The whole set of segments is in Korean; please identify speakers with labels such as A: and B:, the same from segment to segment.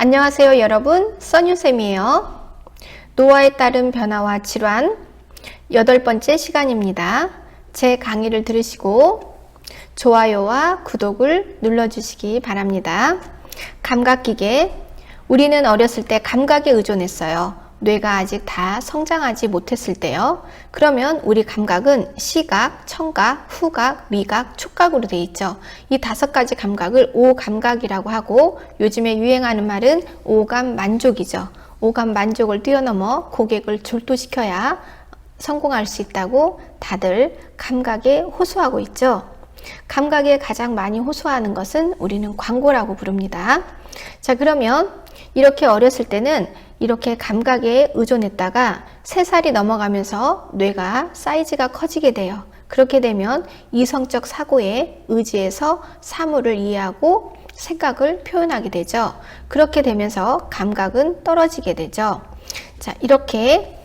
A: 안녕하세요 여러분, 써뉴쌤이에요. 노화에 따른 변화와 질환 8번째 시간입니다. 제 강의를 들으시고 좋아요와 구독을 눌러주시기 바랍니다. 감각기계, 우리는 어렸을 때 감각에 의존했어요. 뇌가 아직 다 성장하지 못했을 때요. 그러면 우리 감각은 시각, 청각, 후각, 미각, 촉각으로 되어 있죠. 이 5가지 감각을 오감각이라고 하고, 요즘에 유행하는 말은 오감 만족이죠. 오감 만족을 뛰어넘어 고객을 졸도시켜야 성공할 수 있다고 다들 감각에 호소하고 있죠. 감각에 가장 많이 호소하는 것은 우리는 광고라고 부릅니다. 자, 그러면 이렇게 어렸을 때는 이렇게 감각에 의존했다가 3살이 넘어가면서 뇌가 사이즈가 커지게 돼요. 그렇게 되면 이성적 사고에 의지해서 사물을 이해하고 생각을 표현하게 되죠. 그렇게 되면서 감각은 떨어지게 되죠. 자, 이렇게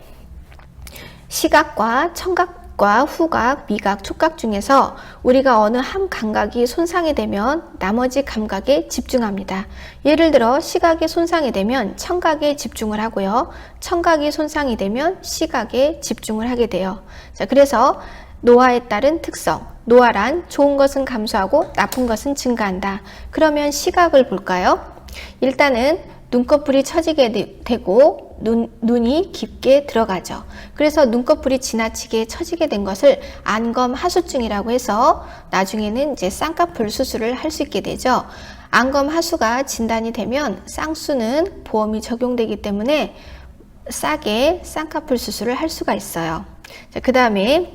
A: 시각과 청각과 후각, 미각, 촉각 중에서 우리가 어느 한 감각이 손상이 되면 나머지 감각에 집중합니다. 예를 들어 시각이 손상이 되면 청각에 집중을 하고요. 청각이 손상이 되면 시각에 집중을 하게 돼요. 자, 그래서 노화에 따른 특성, 노화란 좋은 것은 감소하고 나쁜 것은 증가한다. 그러면 시각을 볼까요? 일단은 눈꺼풀이 처지게 되고 눈이 깊게 들어가죠. 그래서 눈꺼풀이 지나치게 처지게 된 것을 안검하수증이라고 해서 나중에는 이제 쌍꺼풀 수술을 할 수 있게 되죠. 안검하수가 진단이 되면 쌍수는 보험이 적용되기 때문에 싸게 쌍꺼풀 수술을 할 수가 있어요. 자, 그 다음에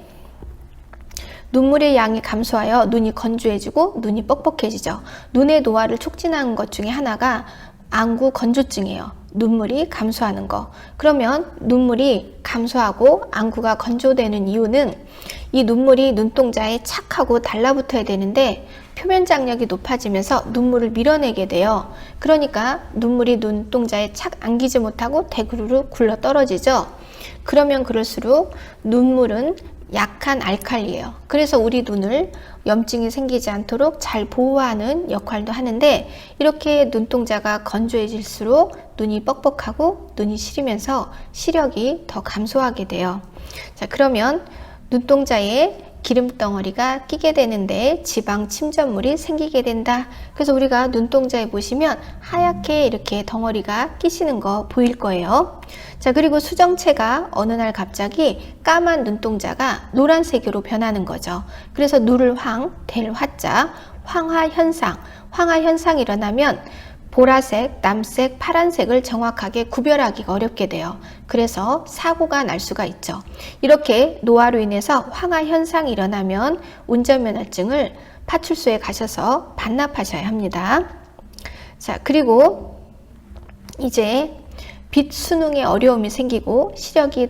A: 눈물의 양이 감소하여 눈이 건조해지고 눈이 뻑뻑해지죠. 눈의 노화를 촉진하는 것 중에 하나가 안구 건조증이에요. 눈물이 감소하는 거. 그러면 눈물이 감소하고 안구가 건조되는 이유는 이 눈물이 눈동자에 착 하고 달라붙어야 되는데 표면 장력이 높아지면서 눈물을 밀어내게 돼요. 그러니까 눈물이 눈동자에 착 안기지 못하고 대구르르 굴러 떨어지죠. 그러면 그럴수록 눈물은 약한 알칼리예요. 그래서 우리 눈을 염증이 생기지 않도록 잘 보호하는 역할도 하는데, 이렇게 눈동자가 건조해질수록 눈이 뻑뻑하고 눈이 시리면서 시력이 더 감소하게 돼요. 자, 그러면 눈동자에 기름덩어리가 끼게 되는데 지방 침전물이 생기게 된다. 그래서 우리가 눈동자에 보시면 하얗게 이렇게 덩어리가 끼시는 거 보일 거예요. 자, 그리고 수정체가 어느 날 갑자기 까만 눈동자가 노란색으로 변하는 거죠. 그래서 누를 황, 될 화자, 황화현상. 황화현상이 일어나면 보라색, 남색, 파란색을 정확하게 구별하기가 어렵게 돼요. 그래서 사고가 날 수가 있죠. 이렇게 노화로 인해서 황화 현상이 일어나면 운전면허증을 파출소에 가셔서 반납하셔야 합니다. 자, 그리고 이제 빛 수능에 어려움이 생기고 시력이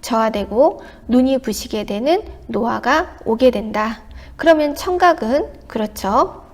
A: 저하되고 눈이 부시게 되는 노화가 오게 된다. 그러면 청각은 그렇죠.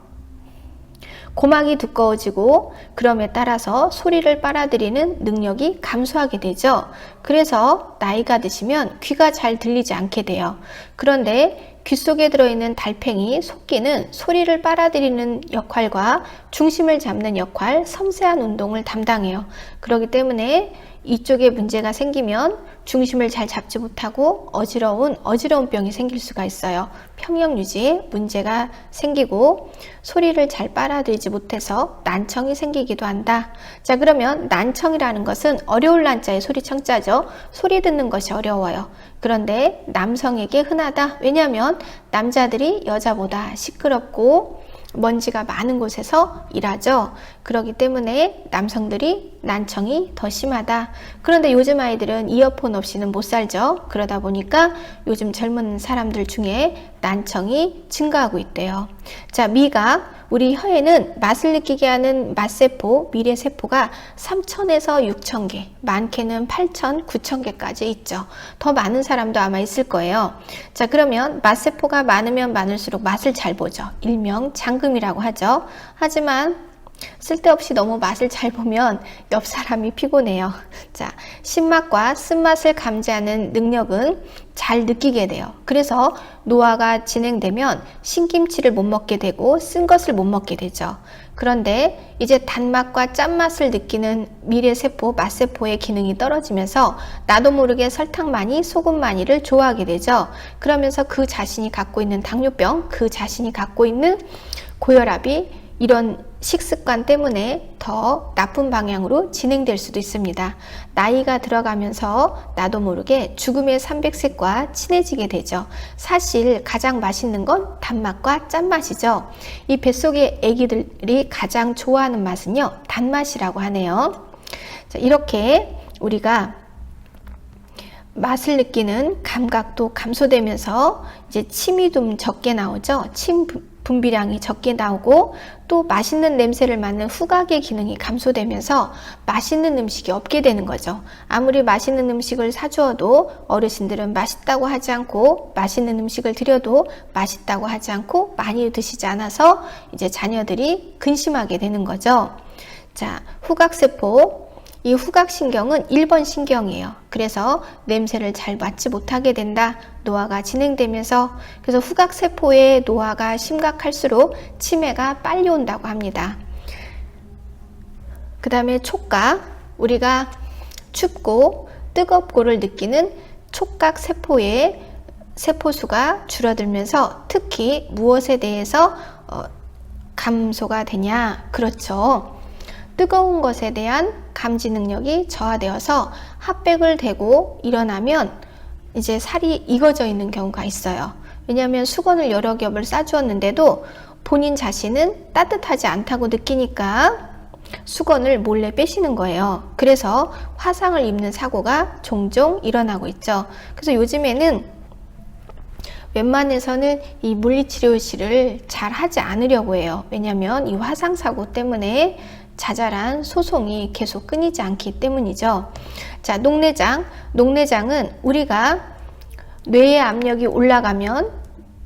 A: 고막이 두꺼워지고 그럼에 따라서 소리를 빨아들이는 능력이 감소하게 되죠. 그래서 나이가 드시면 귀가 잘 들리지 않게 돼요. 그런데 귀 속에 들어있는 달팽이, 속기는 소리를 빨아들이는 역할과 중심을 잡는 역할, 섬세한 운동을 담당해요. 그렇기 때문에 이쪽에 문제가 생기면 중심을 잘 잡지 못하고 어지러운 병이 생길 수가 있어요. 평형 유지에 문제가 생기고 소리를 잘 빨아들이지 못해서 난청이 생기기도 한다. 자, 그러면 난청이라는 것은 어려울 난자의 소리청자죠. 소리 듣는 것이 어려워요. 그런데 남성에게 흔하다. 왜냐하면 남자들이 여자보다 시끄럽고 먼지가 많은 곳에서 일하죠. 그렇기 때문에 남성들이 난청이 더 심하다. 그런데 요즘 아이들은 이어폰 없이는 못 살죠. 그러다 보니까 요즘 젊은 사람들 중에 난청이 증가하고 있대요. 자, 미각. 우리 혀에는 맛을 느끼게 하는 맛세포, 미래세포가 3,000에서 6,000개, 많게는 8,000, 9,000개까지 있죠. 더 많은 사람도 아마 있을 거예요. 자, 그러면 맛세포가 많으면 많을수록 맛을 잘 보죠. 일명 장금이라고 하죠. 하지만 쓸데없이 너무 맛을 잘 보면 옆 사람이 피곤해요. 자, 신맛과 쓴맛을 감지하는 능력은 잘 느끼게 돼요. 그래서 노화가 진행되면 신김치를 못 먹게 되고 쓴 것을 못 먹게 되죠. 그런데 이제 단맛과 짠맛을 느끼는 미래세포, 맛세포의 기능이 떨어지면서 나도 모르게 설탕 많이, 소금 많이를 좋아하게 되죠. 그러면서 그 자신이 갖고 있는 당뇨병, 그 자신이 갖고 있는 고혈압이 이런 식습관 때문에 더 나쁜 방향으로 진행될 수도 있습니다. 나이가 들어가면서 나도 모르게 죽음의 삼백색과 친해지게 되죠. 사실 가장 맛있는 건 단맛과 짠맛이죠. 이 뱃속의 아기들이 가장 좋아하는 맛은요, 단맛이라고 하네요. 자, 이렇게 우리가 맛을 느끼는 감각도 감소되면서 이제 침이 좀 적게 나오죠. 침 분비량이 적게 나오고 또 맛있는 냄새를 맡는 후각의 기능이 감소되면서 맛있는 음식이 없게 되는 거죠. 아무리 맛있는 음식을 사주어도 어르신들은 맛있다고 하지 않고, 맛있는 음식을 드려도 맛있다고 하지 않고 많이 드시지 않아서 이제 자녀들이 근심하게 되는 거죠. 자, 후각세포, 이 후각신경은 1번 신경이에요. 그래서 냄새를 잘 맡지 못하게 된다. 노화가 진행되면서, 그래서 후각세포의 노화가 심각할수록 치매가 빨리 온다고 합니다. 그 다음에 촉각, 우리가 춥고 뜨겁고를 느끼는 촉각세포의 세포수가 줄어들면서 특히 무엇에 대해서 감소가 되냐? 그렇죠. 뜨거운 것에 대한 감지 능력이 저하되어서 핫백을 대고 일어나면 이제 살이 익어져 있는 경우가 있어요. 왜냐하면 수건을 여러 겹을 싸주었는데도 본인 자신은 따뜻하지 않다고 느끼니까 수건을 몰래 빼시는 거예요. 그래서 화상을 입는 사고가 종종 일어나고 있죠. 그래서 요즘에는 웬만해서는 이 물리치료실을 잘 하지 않으려고 해요. 왜냐하면 이 화상사고 때문에 자잘한 소송이 계속 끊이지 않기 때문이죠. 자, 녹내장. 녹내장은 우리가 뇌의 압력이 올라가면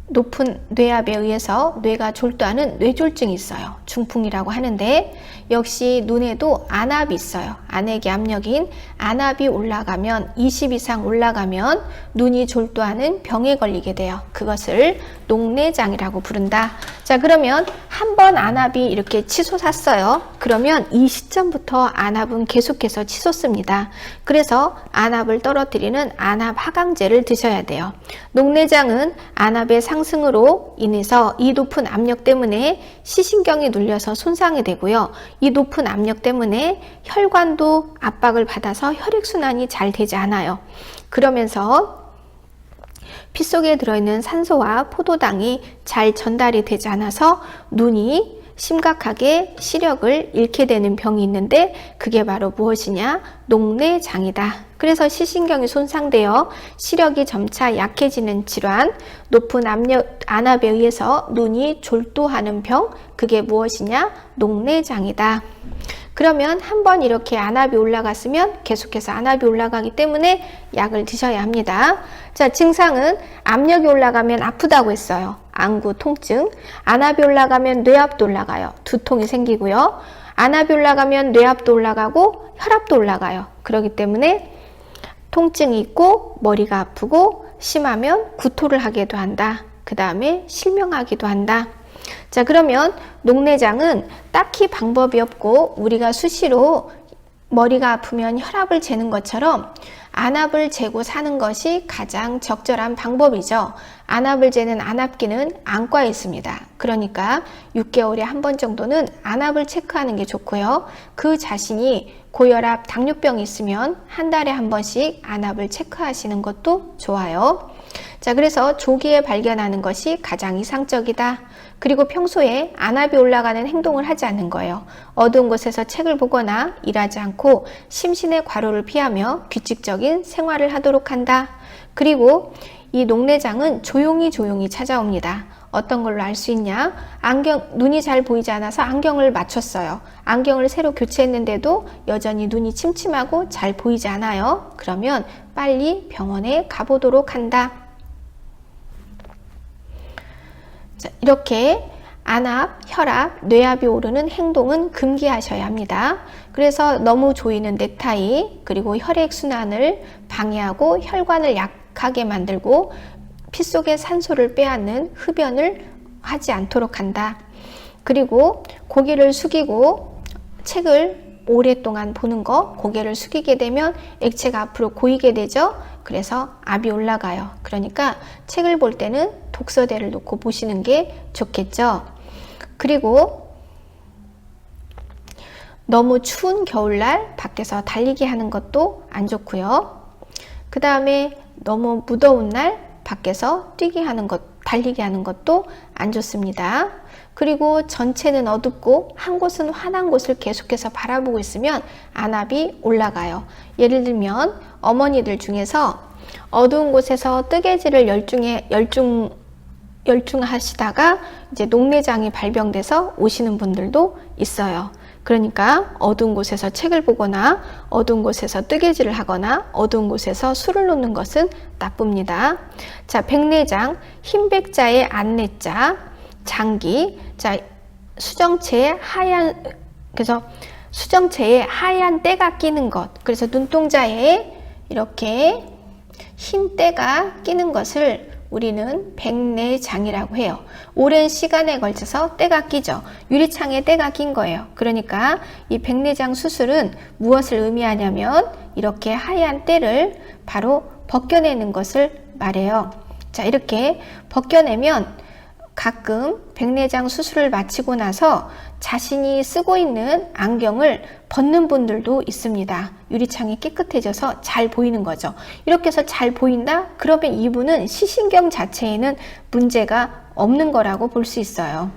A: 높은 뇌압에 의해서 뇌가 졸도하는 뇌졸중이 있어요. 중풍이라고 하는데, 역시 눈에도 안압이 있어요. 안액의 압력인 안압이 올라가면 20 이상 올라가면 눈이 졸도하는 병에 걸리게 돼요. 그것을 녹내장이라고 부른다. 자, 그러면 한번 안압이 이렇게 치솟았어요. 그러면 이 시점부터 안압은 계속해서 치솟습니다. 그래서 안압을 떨어뜨리는 안압 하강제를 드셔야 돼요. 녹내장은 안압의 상승으로 인해서 이 높은 압력 때문에 시신경이 눌려서 손상이 되고요. 이 높은 압력 때문에 혈관도 압박을 받아서 혈액순환이 잘 되지 않아요. 그러면서 피 속에 들어있는 산소와 포도당이 잘 전달이 되지 않아서 눈이 심각하게 시력을 잃게 되는 병이 있는데, 그게 바로 무엇이냐? 녹내장이다. 그래서 시신경이 손상되어 시력이 점차 약해지는 질환, 높은 안압에 의해서 눈이 졸도하는 병, 그게 무엇이냐? 녹내장이다. 그러면 한번 이렇게 안압이 올라갔으면 계속해서 안압이 올라가기 때문에 약을 드셔야 합니다. 자, 증상은 압력이 올라가면 아프다고 했어요. 안구 통증. 안압이 올라가면 뇌압도 올라가요. 두통이 생기고요. 안압이 올라가면 뇌압도 올라가고 혈압도 올라가요. 그렇기 때문에 통증이 있고 머리가 아프고 심하면 구토를 하기도 한다. 그 다음에 실명하기도 한다. 자, 그러면 녹내장은 딱히 방법이 없고, 우리가 수시로 머리가 아프면 혈압을 재는 것처럼 안압을 재고 사는 것이 가장 적절한 방법이죠. 안압을 재는 안압기는 안과에 있습니다. 그러니까 6개월에 한 번 정도는 안압을 체크하는 게 좋고요. 그 자신이 고혈압, 당뇨병이 있으면 한 달에 한 번씩 안압을 체크하시는 것도 좋아요. 자, 그래서 조기에 발견하는 것이 가장 이상적이다. 그리고 평소에 안압이 올라가는 행동을 하지 않는 거예요. 어두운 곳에서 책을 보거나 일하지 않고 심신의 과로를 피하며 규칙적인 생활을 하도록 한다. 그리고 이 녹내장은 조용히 찾아옵니다. 어떤 걸로 알 수 있냐? 눈이 잘 보이지 않아서 안경을 맞췄어요. 안경을 새로 교체했는데도 여전히 눈이 침침하고 잘 보이지 않아요. 그러면 빨리 병원에 가보도록 한다. 자, 이렇게 안압, 혈압, 뇌압이 오르는 행동은 금기하셔야 합니다. 그래서 너무 조이는 넥타이, 그리고 혈액순환을 방해하고 혈관을 약하게 만들고 피 속의 산소를 빼앗는 흡연을 하지 않도록 한다. 그리고 고개를 숙이고 책을 오랫동안 보는 거, 고개를 숙이게 되면 액체가 앞으로 고이게 되죠. 그래서 압이 올라가요. 그러니까 책을 볼 때는 독서대를 놓고 보시는 게 좋겠죠. 그리고 너무 추운 겨울날 밖에서 달리기 하는 것도 안 좋고요. 그 다음에 너무 무더운 날 밖에서 달리기 하는 것도 안 좋습니다. 그리고 전체는 어둡고 한 곳은 환한 곳을 계속해서 바라보고 있으면 안압이 올라가요. 예를 들면 어머니들 중에서 어두운 곳에서 뜨개질을 열중하시다가 이제 녹내장이 발병돼서 오시는 분들도 있어요. 그러니까 어두운 곳에서 책을 보거나 어두운 곳에서 뜨개질을 하거나 어두운 곳에서 술을 놓는 것은 나쁩니다. 자, 백내장, 흰백자의 안내자, 장기. 자, 수정체에 하얀 때가 끼는 것. 그래서 눈동자에 이렇게 흰 때가 끼는 것을 우리는 백내장이라고 해요. 오랜 시간에 걸쳐서 때가 끼죠. 유리창에 때가 낀 거예요. 그러니까 이 백내장 수술은 무엇을 의미하냐면 이렇게 하얀 때를 바로 벗겨내는 것을 말해요. 자, 이렇게 벗겨내면 가끔 백내장 수술을 마치고 나서 자신이 쓰고 있는 안경을 벗는 분들도 있습니다. 유리창이 깨끗해져서 잘 보이는 거죠. 이렇게 해서 잘 보인다? 그러면 이분은 시신경 자체에는 문제가 없는 거라고 볼 수 있어요.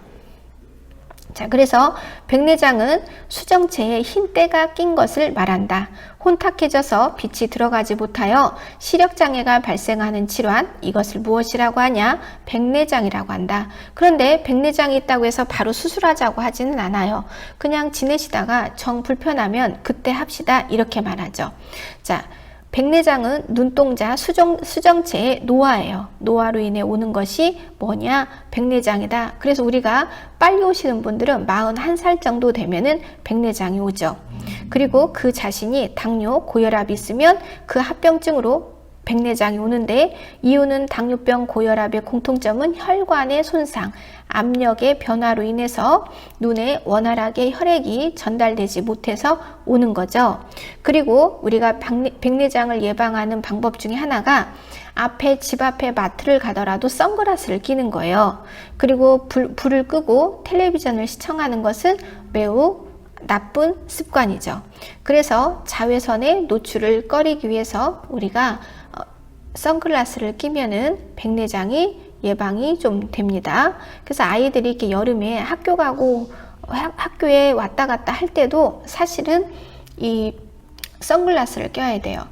A: 자, 그래서 백내장은 수정체에 흰 때가 낀 것을 말한다. 혼탁해져서 빛이 들어가지 못하여 시력장애가 발생하는 질환, 이것을 무엇이라고 하냐? 백내장이라고 한다. 그런데 백내장이 있다고 해서 바로 수술하자고 하지는 않아요. 그냥 지내시다가 정 불편하면 그때 합시다, 이렇게 말하죠. 자, 백내장은 눈동자 수정체의 노화예요. 노화로 인해 오는 것이 뭐냐? 백내장이다. 그래서 우리가 빨리 오시는 분들은 41살 정도 되면은 백내장이 오죠. 그리고 그 자신이 당뇨, 고혈압이 있으면 그 합병증으로 백내장이 오는데, 이유는 당뇨병, 고혈압의 공통점은 혈관의 손상, 압력의 변화로 인해서 눈에 원활하게 혈액이 전달되지 못해서 오는 거죠. 그리고 우리가 백내장을 예방하는 방법 중에 하나가 집 앞에 마트를 가더라도 선글라스를 끼는 거예요. 그리고 불을 끄고 텔레비전을 시청하는 것은 매우 나쁜 습관이죠. 그래서 자외선의 노출을 꺼리기 위해서 우리가 선글라스를 끼면은 백내장이 예방이 좀 됩니다. 그래서 아이들이 이렇게 여름에 학교 가고 학교에 왔다 갔다 할 때도 사실은 이 선글라스를 껴야 돼요.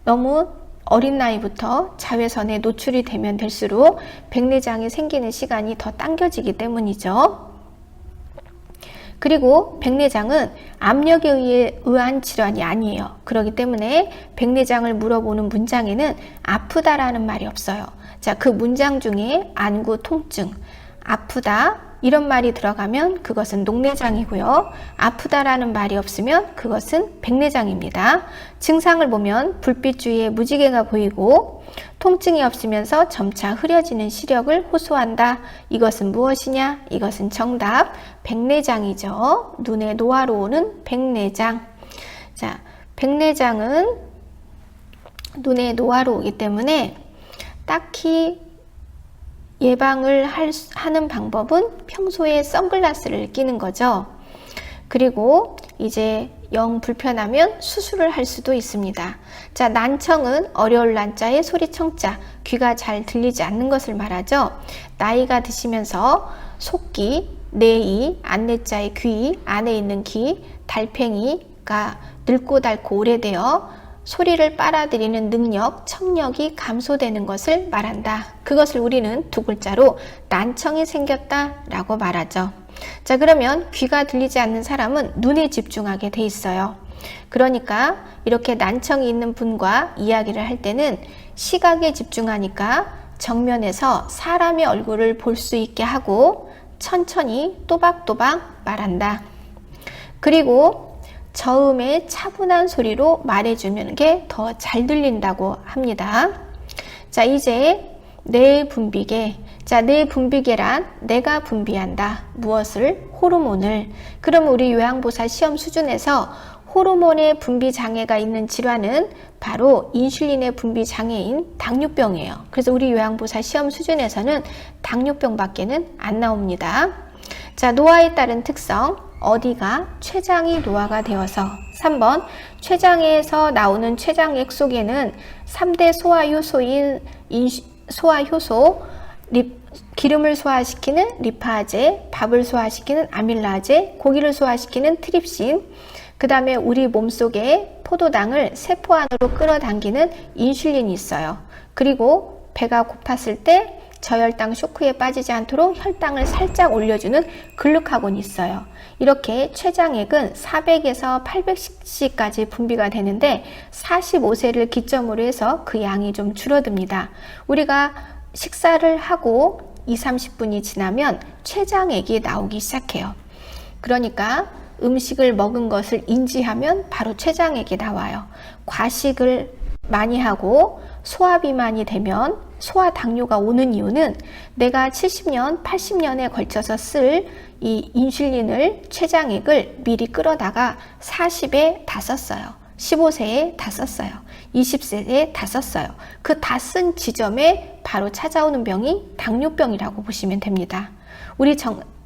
A: 너무 어린 나이부터 자외선에 노출이 되면 될수록 백내장이 생기는 시간이 더 당겨지기 때문이죠. 그리고 백내장은 압력에 의한 질환이 아니에요. 그렇기 때문에 백내장을 물어보는 문장에는 아프다라는 말이 없어요. 자, 그 문장 중에 안구 통증, 아프다 이런 말이 들어가면 그것은 녹내장이고요. 아프다라는 말이 없으면 그것은 백내장입니다. 증상을 보면 불빛 주위에 무지개가 보이고 통증이 없으면서 점차 흐려지는 시력을 호소한다. 이것은 무엇이냐? 이것은 정답 백내장이죠. 눈의 노화로 오는 백내장. 자, 백내장은 눈의 노화로 오기 때문에 딱히 예방을 하는 방법은 평소에 선글라스를 끼는 거죠. 그리고 이제 영 불편하면 수술을 할 수도 있습니다. 자, 난청은 어려울 난자에 소리청자, 귀가 잘 들리지 않는 것을 말하죠. 나이가 드시면서 속귀, 내이, 안내자의 귀, 안에 있는 귀, 달팽이가 늙고 닳고 오래되어 소리를 빨아들이는 능력, 청력이 감소되는 것을 말한다. 그것을 우리는 두 글자로 난청이 생겼다 라고 말하죠. 자, 그러면 귀가 들리지 않는 사람은 눈에 집중하게 돼 있어요. 그러니까 이렇게 난청이 있는 분과 이야기를 할 때는 시각에 집중하니까 정면에서 사람의 얼굴을 볼 수 있게 하고 천천히 또박또박 말한다. 그리고 저음의 차분한 소리로 말해주는 게 더 잘 들린다고 합니다. 자, 이제 내 분비계. 자, 내 분비계란 내가 분비한다. 무엇을? 호르몬을. 그럼 우리 요양보살 시험 수준에서 호르몬의 분비 장애가 있는 질환은 바로 인슐린의 분비 장애인 당뇨병이에요. 그래서 우리 요양보살 시험 수준에서는 당뇨병밖에는 안 나옵니다. 자, 노화에 따른 특성. 어디가? 췌장이 노화가 되어서. 3번 췌장에서 나오는 췌장액 속에는 3대 소화효소인 소화효소, 기름을 소화시키는 리파제, 밥을 소화시키는 아밀라제, 고기를 소화시키는 트립신, 그 다음에 우리 몸속에 포도당을 세포 안으로 끌어당기는 인슐린이 있어요. 그리고 배가 고팠을 때 저혈당 쇼크에 빠지지 않도록 혈당을 살짝 올려주는 글루카곤이 있어요. 이렇게 췌장액은 400에서 800cc까지 분비가 되는데 45세를 기점으로 해서 그 양이 좀 줄어듭니다. 우리가 식사를 하고 20-30분이 지나면 췌장액이 나오기 시작해요. 그러니까 음식을 먹은 것을 인지하면 바로 췌장액이 나와요. 과식을 많이 하고 소화비만이 되면 소화당뇨가 오는 이유는 내가 70년, 80년에 걸쳐서 쓸 이 인슐린을, 췌장액을 미리 끌어다가 40에 다 썼어요. 15세에 다 썼어요. 20세에 다 썼어요. 그 다 쓴 지점에 바로 찾아오는 병이 당뇨병이라고 보시면 됩니다. 우리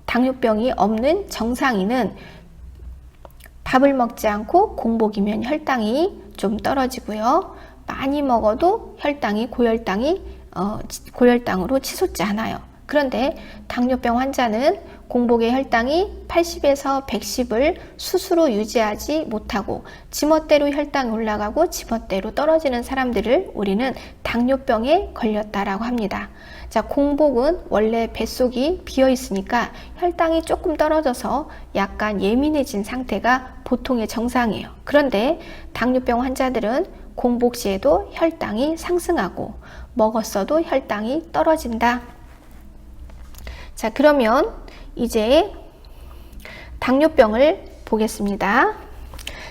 A: 당뇨병이 없는 정상인은 밥을 먹지 않고 공복이면 혈당이 좀 떨어지고요. 많이 먹어도 혈당이 고혈당으로 치솟지 않아요. 그런데 당뇨병 환자는 공복의 혈당이 80에서 110을 스스로 유지하지 못하고 지멋대로 혈당이 올라가고 지멋대로 떨어지는 사람들을 우리는 당뇨병에 걸렸다라고 합니다. 자, 공복은 원래 뱃속이 비어 있으니까 혈당이 조금 떨어져서 약간 예민해진 상태가 보통의 정상이에요. 그런데 당뇨병 환자들은 공복 시에도 혈당이 상승하고 먹었어도 혈당이 떨어진다. 자, 그러면 이제 당뇨병을 보겠습니다.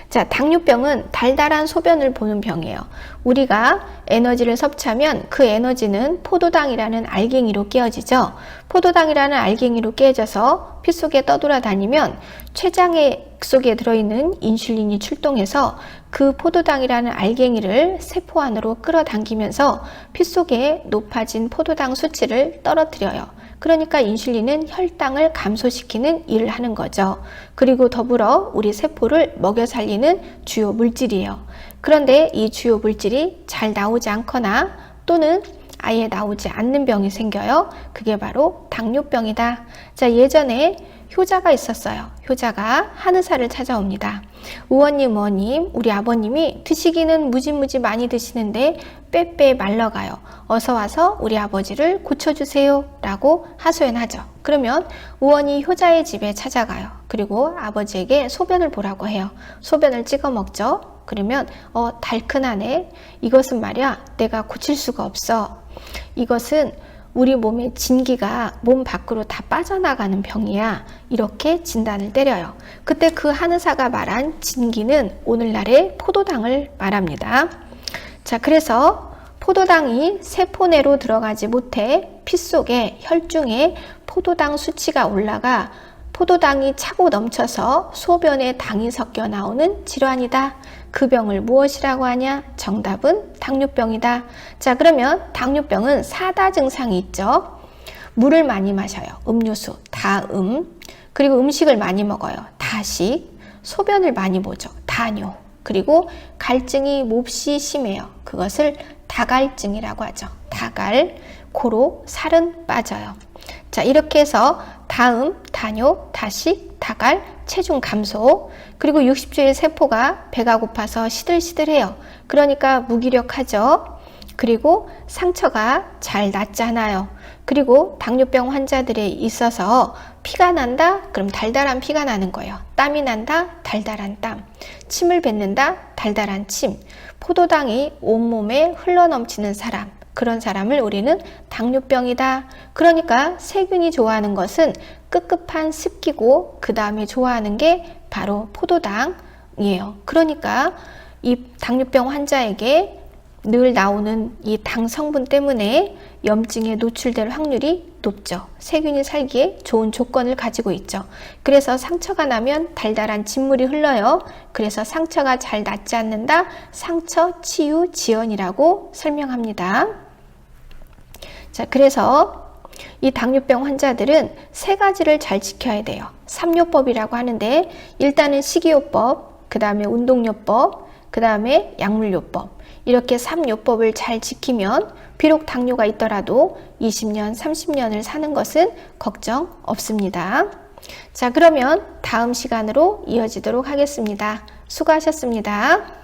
A: 자, 당뇨병은 달달한 소변을 보는 병이에요. 우리가 에너지를 섭취하면 그 에너지는 포도당이라는 알갱이로 깨어지죠. 포도당이라는 알갱이로 깨져서 피 속에 떠돌아다니면 췌장액 속에 들어있는 인슐린이 출동해서 그 포도당이라는 알갱이를 세포 안으로 끌어당기면서 피 속에 높아진 포도당 수치를 떨어뜨려요. 그러니까 인슐린은 혈당을 감소시키는 일을 하는 거죠. 그리고 더불어 우리 세포를 먹여 살리는 주요 물질이에요. 그런데 이 주요 물질이 잘 나오지 않거나 또는 아예 나오지 않는 병이 생겨요. 그게 바로 당뇨병이다. 자, 예전에 효자가 있었어요. 효자가 한의사를 찾아옵니다. 의원님, 우리 아버님이 드시기는 무지무지 많이 드시는데 빼빼 말라가요. 어서 와서 우리 아버지를 고쳐주세요 라고 하소연하죠. 그러면 의원이 효자의 집에 찾아가요. 그리고 아버지에게 소변을 보라고 해요. 소변을 찍어 먹죠. 그러면 달큰하네. 이것은 말이야 내가 고칠 수가 없어. 이것은 우리 몸의 진기가 몸 밖으로 다 빠져나가는 병이야. 이렇게 진단을 때려요. 그때 그 한의사가 말한 진기는 오늘날의 포도당을 말합니다. 자, 그래서 포도당이 세포 내로 들어가지 못해 피 속에 혈중에 포도당 수치가 올라가 포도당이 차고 넘쳐서 소변에 당이 섞여 나오는 질환이다. 그 병을 무엇이라고 하냐? 정답은 당뇨병이다. 자, 그러면 당뇨병은 4다 증상이 있죠. 물을 많이 마셔요. 음료수, 다음. 그리고 음식을 많이 먹어요. 다식. 소변을 많이 보죠. 다뇨. 그리고 갈증이 몹시 심해요. 그것을 다갈증이라고 하죠. 다갈. 고로 살은 빠져요. 자, 이렇게 해서 다음, 다뇨, 다식, 다갈, 체중 감소, 그리고 60주의 세포가 배가 고파서 시들시들해요. 그러니까 무기력하죠. 그리고 상처가 잘 낫지 않아요. 그리고 당뇨병 환자들에 있어서 피가 난다? 그럼 달달한 피가 나는 거예요. 땀이 난다? 달달한 땀. 침을 뱉는다? 달달한 침. 포도당이 온몸에 흘러넘치는 사람. 그런 사람을 우리는 당뇨병이다. 그러니까 세균이 좋아하는 것은 급급한 습기고 그 다음에 좋아하는 게 바로 포도당이에요. 그러니까 이 당뇨병 환자에게 늘 나오는 이 당 성분 때문에 염증에 노출될 확률이 높죠. 세균이 살기에 좋은 조건을 가지고 있죠. 그래서 상처가 나면 달달한 진물이 흘러요. 그래서 상처가 잘 낫지 않는다. 상처 치유 지연이라고 설명합니다. 자, 그래서 이 당뇨병 환자들은 세 가지를 잘 지켜야 돼요. 3요법이라고 하는데 일단은 식이요법, 그 다음에 운동요법, 그 다음에 약물요법, 이렇게 3요법을 잘 지키면 비록 당뇨가 있더라도 20년, 30년을 사는 것은 걱정 없습니다. 자, 그러면 다음 시간으로 이어지도록 하겠습니다. 수고하셨습니다.